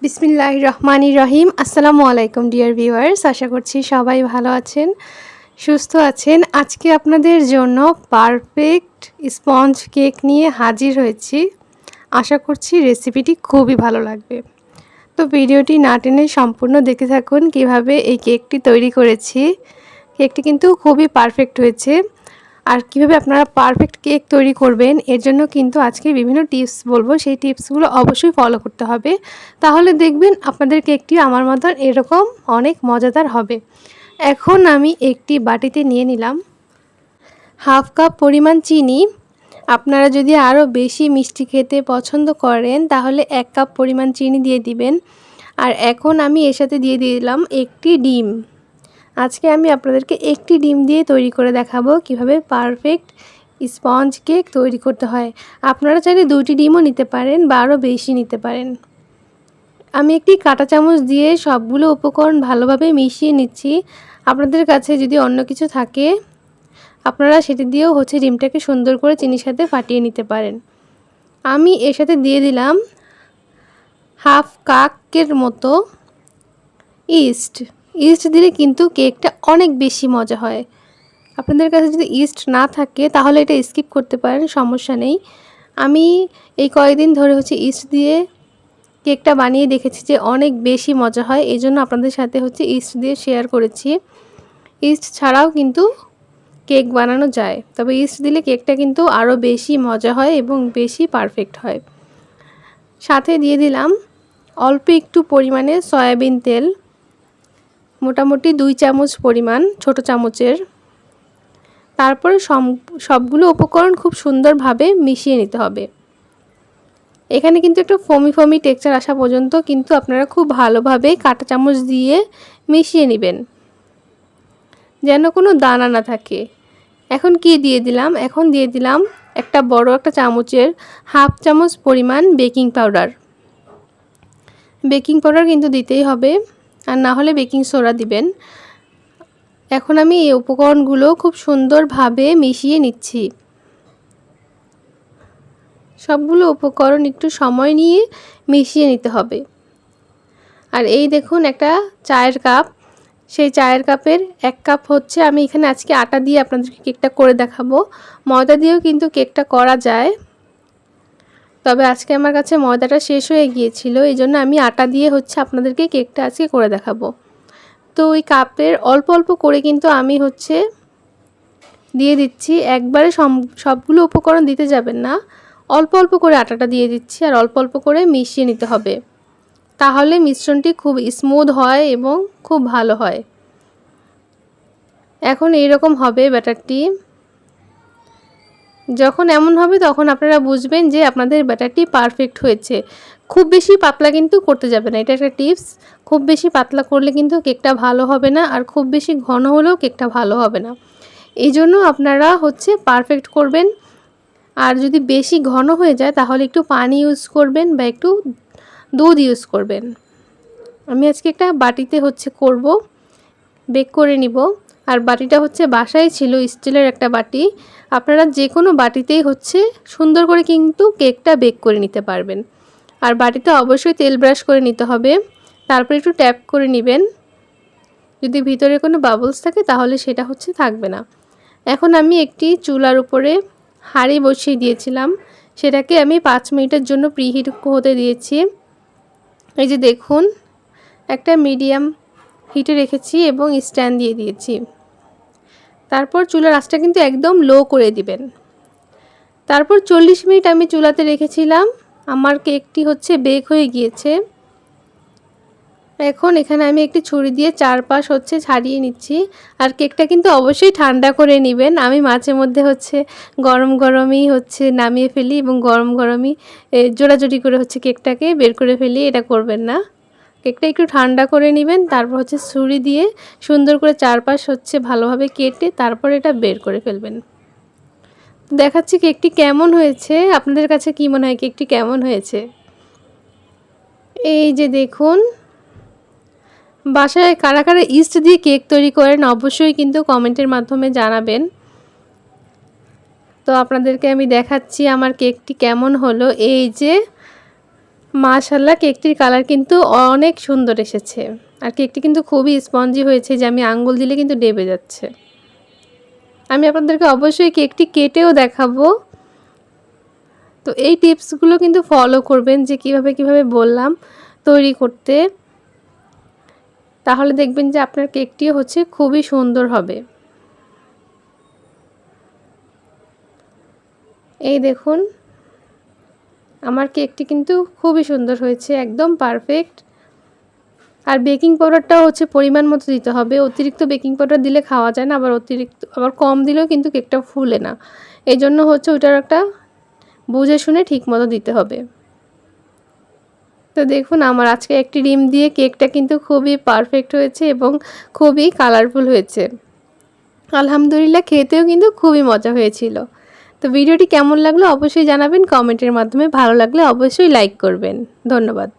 বিসমিল্লাহির রহমানির রহিম। আসসালামু আলাইকুম ডিয়ার ভিউয়ার্স, আশা করছি সবাই ভালো আছেন, সুস্থ আছেন। আজকে আপনাদের জন্য পারফেক্ট স্পঞ্জ কেক নিয়ে হাজির হয়েছি। আশা করছি রেসিপিটি খুবই ভালো লাগবে। তো ভিডিওটি না টেনে সম্পূর্ণ দেখতে থাকুন কিভাবে এই কেকটি তৈরি করেছি। কেকটি কিন্তু খুবই পারফেক্ট হয়েছে। আর কিভাবে আপনারা পারফেক্ট কেক তৈরি করবেন এর জন্য কিন্তু আজকে বিভিন্ন টিপস বলবো, সেই টিপসগুলো অবশ্যই ফলো করতে হবে। তাহলে দেখবেন আপনাদের কেকটি আমার মতন এরকম অনেক মজাদার হবে। এখন আমি একটি বাটিতে নিয়ে নিলাম হাফ কাপ পরিমাণ চিনি। আপনারা যদি আরও বেশি মিষ্টি খেতে পছন্দ করেন তাহলে 1 কাপ পরিমাণ চিনি দিয়ে দিবেন। আর এখন আমি এর সাথে দিয়ে দিলাম একটি ডিম। আজকে আমি আপনাদেরকে একটি ডিম দিয়ে তৈরি করে দেখাবো কিভাবে পারফেক্ট স্পঞ্জ কেক তৈরি করতে হয়। আপনারা চাইলে 2টি ডিমও নিতে পারেন বা আরও বেশি নিতে পারেন। আমি একটি কাঁটা চামচ দিয়ে সবগুলো উপকরণ ভালোভাবে মিশিয়ে নিচ্ছি। আপনাদের কাছে যদি অন্য কিছু থাকে আপনারা সেটি দিয়েও ডিমটাকে সুন্দর করে চিনির সাথে ফাটিয়ে নিতে পারেন। আমি এর সাথে দিয়ে দিলাম হাফ কাপের মতো ইস্ট দিলে কিন্তু কেকটা অনেক বেশি মজা হয়। আপনাদের কাছে যদি ইস্ট না থাকে তাহলে এটা স্কিপ করতে পারেন, সমস্যা নেই। আমি এই কয়েকদিন ধরে ইস্ট দিয়ে কেকটা বানিয়ে দেখেছি যে অনেক বেশি মজা হয়, এই জন্য আপনাদের সাথে ইস্ট দিয়ে শেয়ার করেছি। ইস্ট ছাড়াও কিন্তু কেক বানানো যায়, তবে ইস্ট দিলে কেকটা কিন্তু আরও বেশি মজা হয় এবং বেশি পারফেক্ট হয়। সাথে দিয়ে দিলাম অল্প একটু পরিমাণে সয়াবিন তেল, মোটামুটি 2 চামচ পরিমাণ, ছোট চামচের। তারপর সবগুলো উপকরণ খুব সুন্দরভাবে মিশিয়ে নিতে হবে। এখানে কিন্তু একটা ফমি টেক্সচার আসা পর্যন্ত কিন্তু আপনারা খুব ভালোভাবে কাঁটা চামচ দিয়ে মিশিয়ে নেবেন, যেন কোনো দানা না থাকে। এখন কি দিয়ে দিলাম? এখন দিয়ে দিলাম একটা চামচের হাফ চামচ পরিমাণ বেকিং পাউডার। বেকিং পাউডার কিন্তু দিতেই হবে, আর না হলে বেকিং সোডা দিবেন। এখন আমি এই উপকরণগুলো খুব সুন্দরভাবে মিশিয়ে নিচ্ছি। সবগুলো উপকরণ একটু সময় নিয়ে মিশিয়ে নিতে হবে। আর এই দেখুন একটা চায়ের কাপ, সেই চায়ের কাপের 1 কাপ আমি এখানে আজকে আটা দিয়ে আপনাদেরকে কেকটা করে দেখাবো। ময়দা দিয়েও কিন্তু কেকটা করা যায়, তবে আজকে আমার কাছে ময়দাটা শেষ হয়ে গিয়েছিল, এই জন্য আমি আটা দিয়ে আপনাদেরকে কেকটা আজকে করে দেখাবো। তো ওই কাপের অল্প অল্প করে কিন্তু আমি দিয়ে দিচ্ছি, একবারে সবগুলো উপকরণ দিতে যাবেন না, অল্প অল্প করে আটাটা দিয়ে দিচ্ছি আর অল্প অল্প করে মিশিয়ে নিতে হবে। তাহলে মিশ্রণটি খুব স্মুথ হয় এবং খুব ভালো হয়। এখন এইরকম হবে ব্যাটারটি। যখন এমন হবে তখন আপনারা বুঝবেন যে আপনাদের ব্যাটারটি পারফেক্ট হয়েছে। খুব বেশি পাতলা কিন্তু করতে যাবে না, এটা একটা টিপস। খুব বেশি পাতলা করলে কিন্তু কেকটা ভালো হবে না, আর খুব বেশি ঘন হলেও কেকটা ভালো হবে না। এই জন্য আপনারা পারফেক্ট করবেন। আর যদি বেশি ঘন হয়ে যায় তাহলে একটু পানি ইউজ করবেন বা একটু দুধ ইউজ করবেন। আমি আজকে একটা বাটিতে করব, বেক করে নিব। আর বাটিটা বাসায় ছিল, স্টিলের একটা বাটি। আপনারা যে কোনো বাটিতেই সুন্দর করে কিন্তু কেকটা বেক করে নিতে পারবেন। আর বাটিতে অবশ্যই তেল ব্রাশ করে নিতে হবে, তারপর একটু ট্যাপ করে নেবেন। যদি ভিতরে কোনো বাবলস থাকে তাহলে সেটা থাকবে না। এখন আমি একটি চুলার উপরে হাঁড়ি বসিয়ে দিয়েছিলাম, সেটাকে আমি 5 মিনিটের জন্য প্রিহিট হতে দিয়েছি। এই যে দেখুন, একটা মিডিয়াম হিটে রেখেছি এবং স্ট্যান্ড দিয়ে দিয়েছি। তারপর চুলার আঁচটা কিন্তু একদম লো করে দিবেন। তারপর 40 মিনিট আমি চুলাতে রেখেছিলাম। আমার কেকটি বেক হয়ে গিয়েছে। এখন এখানে আমি একটি ছুরি দিয়ে চারপাশ ছাড়িয়ে নিচ্ছি। আর কেকটা কিন্তু অবশ্যই ঠান্ডা করে নেবেন। আমি মাঝে মধ্যে গরম গরমই নামিয়ে ফেলি এবং গরম গরমই জোড়াজুড়ি করে কেকটাকে বের করে ফেলি, এটা করবেন না। কেকটা একটু ঠান্ডা করে নেবেন, তারপর ছুরি দিয়ে সুন্দর করে চারপাশ ভালোভাবে কেটে তারপর এটা বের করে ফেলবেন। দেখাচ্ছি কেকটি কেমন হয়েছে। আপনাদের কাছে কি মনে হয় কেকটি কেমন হয়েছে? এই যে দেখুন, বাসায় কারা কারা ইস্ট দিয়ে কেক তৈরি করেন অবশ্যই কিন্তু কমেন্টের মাধ্যমে জানাবেন। তো আপনাদেরকে আমি দেখাচ্ছি আমার কেকটি কেমন হলো। এই যে মাশাআল্লাহ কেকটির কালার কিন্তু অনেক সুন্দর এসেছে। আর কেকটি কিন্তু খুবই স্পঞ্জি হয়েছে যে আমি আঙ্গুল দিলে কিন্তু ডেবে যাচ্ছে। আমি আপনাদেরকে অবশ্যই কেকটি কেটেও দেখাবো। তো এই টিপসগুলো কিন্তু ফলো করবেন যে কিভাবে বললাম তৈরি করতে। তাহলে দেখবেন যে আপনার কেকটিও হচ্ছে খুবই সুন্দর হবে। এই দেখুন আমার কেকটি কিন্তু খুবই সুন্দর হয়েছে, একদম পারফেক্ট। আর বেকিং পাউডারটাও হচ্ছে পরিমাণ মতো দিতে হবে। অতিরিক্ত বেকিং পাউডার দিলে খাওয়া যায় না, আবার কম দিলেও কিন্তু কেকটা ফুলে না। এজন্য হচ্ছে ওটার একটা বুঝে শুনে ঠিকমতো দিতে হবে। তো দেখুন আমার আজকে একটি ডিম দিয়ে কেকটা কিন্তু খুবই পারফেক্ট হয়েছে এবং খুবই কালারফুল হয়েছে। আলহামদুলিল্লাহ খেতেও কিন্তু খুবই মজা হয়েছিল। তো ভিডিওটি কেমন লাগলো অবশ্যই জানাবেন কমেন্টের মাধ্যমে। ভালো লাগলে অবশ্যই লাইক করবেন। ধন্যবাদ।